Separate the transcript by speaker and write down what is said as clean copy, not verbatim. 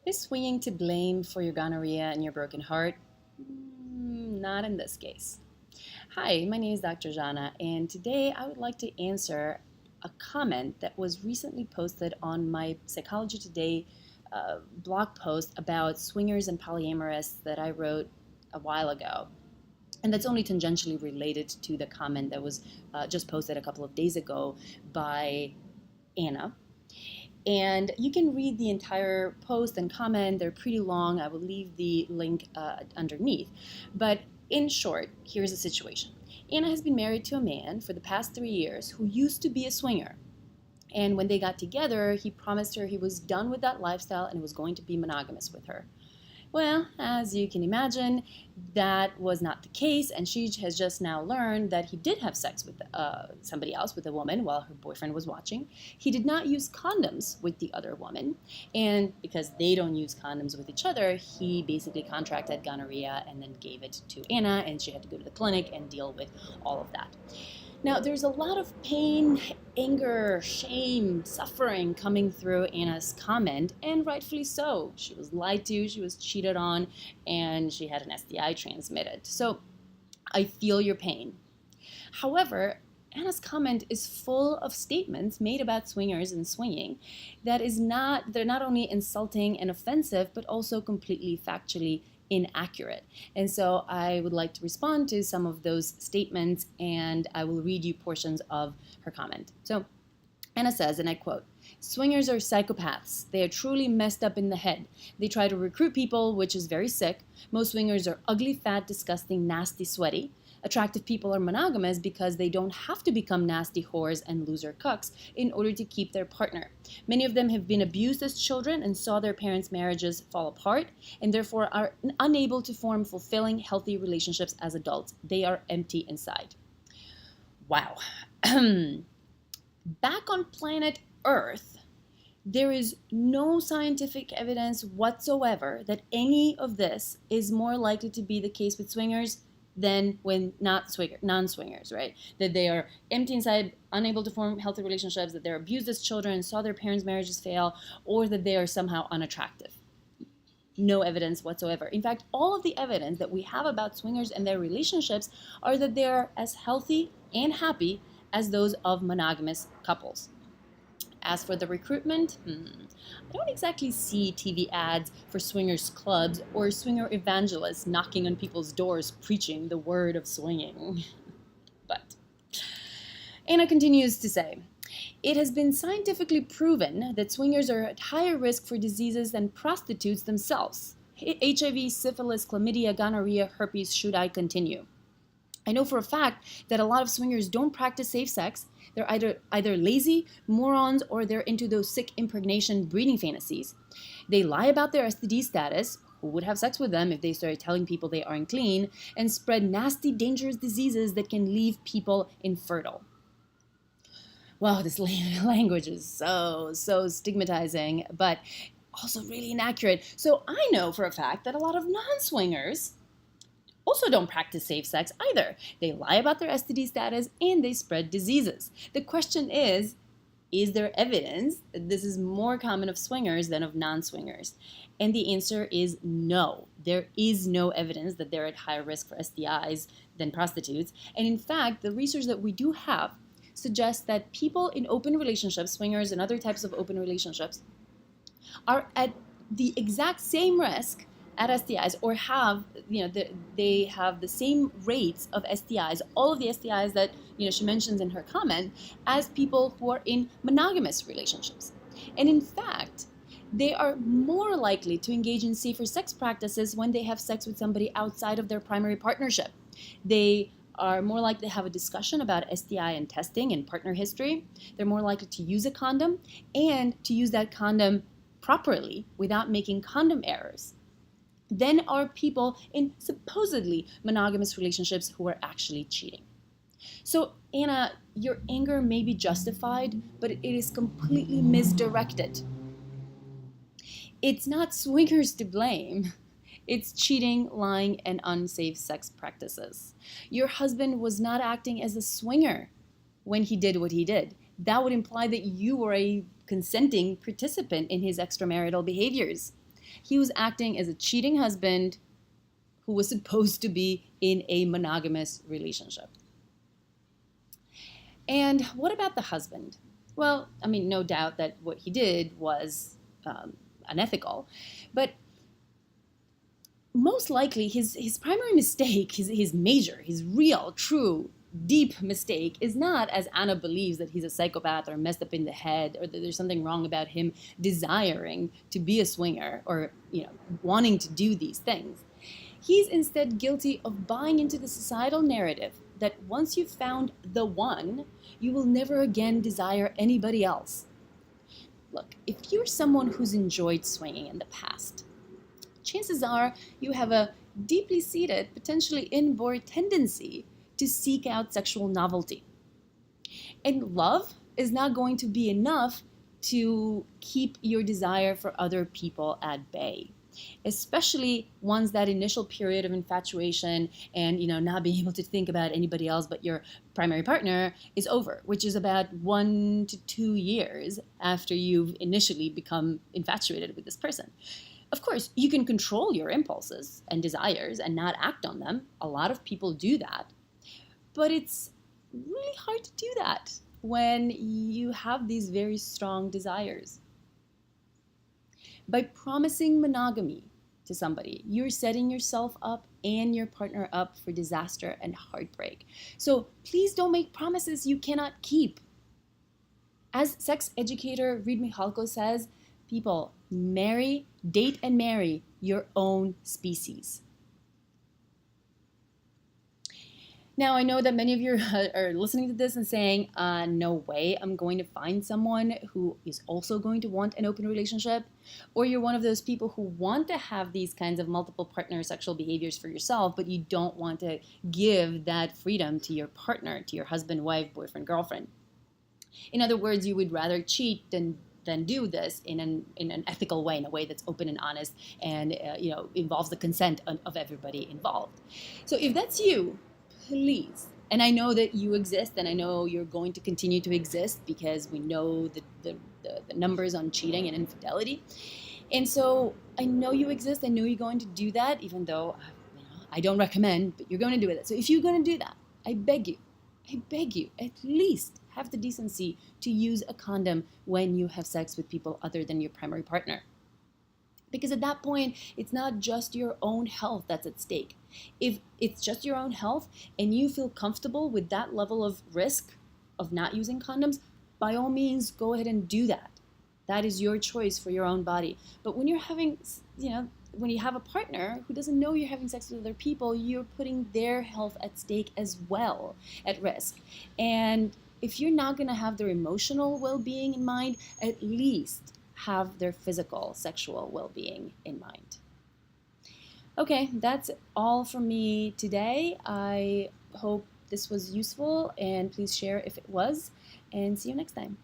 Speaker 1: Is swinging to blame for your gonorrhea and your broken heart? Not in this case. Hi, my name is Dr. Zhana, and today I would like to answer a comment that was recently posted on my Psychology Today blog post about swingers and polyamorous that I wrote a while ago. And that's only tangentially related to the comment that was just posted a couple of days ago by Anna. And you can read the entire post and comment. They're pretty long. I will leave the link underneath. But in short, here's the situation. Anna has been married to a man for the past 3 years who used to be a swinger. And when they got together, he promised her he was done with that lifestyle and was going to be monogamous with her. Well, as you can imagine, that was not the case, and she has just now learned that he did have sex with somebody else, with a woman, while her boyfriend was watching. He did not use condoms with the other woman, and because they don't use condoms with each other, he basically contracted gonorrhea and then gave it to Anna, and she had to go to the clinic and deal with all of that. Now, there's a lot of pain, anger, shame, suffering coming through Anna's comment, and rightfully so. She was lied to, she was cheated on, and she had an STI transmitted. So I feel your pain. However, Anna's comment is full of statements made about swingers and swinging they're not only insulting and offensive, but also completely factually inaccurate. And so I would like to respond to some of those statements, and I will read you portions of her comment. So Anna says, and I quote, "Swingers are psychopaths. They are truly messed up in the head. They try to recruit people, which is very sick. Most swingers are ugly, fat, disgusting, nasty, sweaty. Attractive people are monogamous because they don't have to become nasty whores and loser cucks in order to keep their partner. Many of them have been abused as children and saw their parents' marriages fall apart and therefore are unable to form fulfilling, healthy relationships as adults. They are empty inside." Wow. Back on planet Earth, there is no scientific evidence whatsoever that any of this is more likely to be the case with swingers than when non-swingers, right? That they are empty inside, unable to form healthy relationships, that they're abused as children, saw their parents' marriages fail, or that they are somehow unattractive. No evidence whatsoever. In fact, all of the evidence that we have about swingers and their relationships are that they are as healthy and happy as those of monogamous couples. As for the recruitment, I don't exactly see TV ads for swingers clubs or swinger evangelists knocking on people's doors preaching the word of swinging. But Anna continues to say, "It has been scientifically proven that swingers are at higher risk for diseases than prostitutes themselves. HIV, syphilis, chlamydia, gonorrhea, herpes, should I continue? I know for a fact that a lot of swingers don't practice safe sex. They're either lazy, morons, or they're into those sick impregnation breeding fantasies. They lie about their STD status, who would have sex with them if they started telling people they aren't clean, and spread nasty, dangerous diseases that can leave people infertile." Wow, this language is so stigmatizing, but also really inaccurate. So I know for a fact that a lot of non-swingers also don't practice safe sex either. They lie about their STD status and they spread diseases. The question is there evidence that this is more common of swingers than of non-swingers? And the answer is no. There is no evidence that they're at higher risk for STIs than prostitutes. And in fact, the research that we do have suggests that people in open relationships, swingers and other types of open relationships, are at the exact same risk at STIs, or they have the same rates of STIs, all of the STIs that she mentions in her comment, as people who are in monogamous relationships. And in fact, they are more likely to engage in safer sex practices when they have sex with somebody outside of their primary partnership. They are more likely to have a discussion about STI and testing and partner history. They're more likely to use a condom and to use that condom properly without making condom errors than are people in supposedly monogamous relationships who are actually cheating. So, Anna, your anger may be justified, but it is completely misdirected. It's not swingers to blame. It's cheating, lying, and unsafe sex practices. Your husband was not acting as a swinger when he did what he did. That would imply that you were a consenting participant in his extramarital behaviors. He was acting as a cheating husband who was supposed to be in a monogamous relationship. And what about the husband? Well, I mean, no doubt that what he did was unethical, but most likely his primary mistake, his major, his real, true, deep mistake is not, as Anna believes, that he's a psychopath or messed up in the head or that there's something wrong about him desiring to be a swinger or, wanting to do these things. He's instead guilty of buying into the societal narrative that once you've found the one, you will never again desire anybody else. Look, if you're someone who's enjoyed swinging in the past, chances are you have a deeply seated, potentially inborn tendency to seek out sexual novelty. And love is not going to be enough to keep your desire for other people at bay, especially once that initial period of infatuation and not being able to think about anybody else but your primary partner is over, which is about 1 to 2 years after you've initially become infatuated with this person. Of course, you can control your impulses and desires and not act on them. A lot of people do that. But it's really hard to do that when you have these very strong desires. By promising monogamy to somebody, you're setting yourself up and your partner up for disaster and heartbreak. So please don't make promises you cannot keep. As sex educator Reid Mihalko says, people, date and marry your own species. Now, I know that many of you are listening to this and saying, no way, I'm going to find someone who is also going to want an open relationship. Or you're one of those people who want to have these kinds of multiple partner sexual behaviors for yourself, but you don't want to give that freedom to your partner, to your husband, wife, boyfriend, girlfriend. In other words, you would rather cheat than do this in an ethical way, in a way that's open and honest and involves the consent of everybody involved. So if that's you, please, and I know that you exist and I know you're going to continue to exist because we know the numbers on cheating and infidelity, and so I know you exist. I know you're going to do that, even though I don't recommend, but you're going to do it. So if you're going to do that, I beg you, at least have the decency to use a condom when you have sex with people other than your primary partner. Because at that point, it's not just your own health that's at stake. If it's just your own health and you feel comfortable with that level of risk of not using condoms, by all means, go ahead and do that. That is your choice for your own body. But when you're having, when you have a partner who doesn't know you're having sex with other people, you're putting their health at stake as well, at risk. And if you're not going to have their emotional well-being in mind, at least have their physical, sexual well-being in mind. Okay, that's all from me today. I hope this was useful, and please share if it was, and see you next time.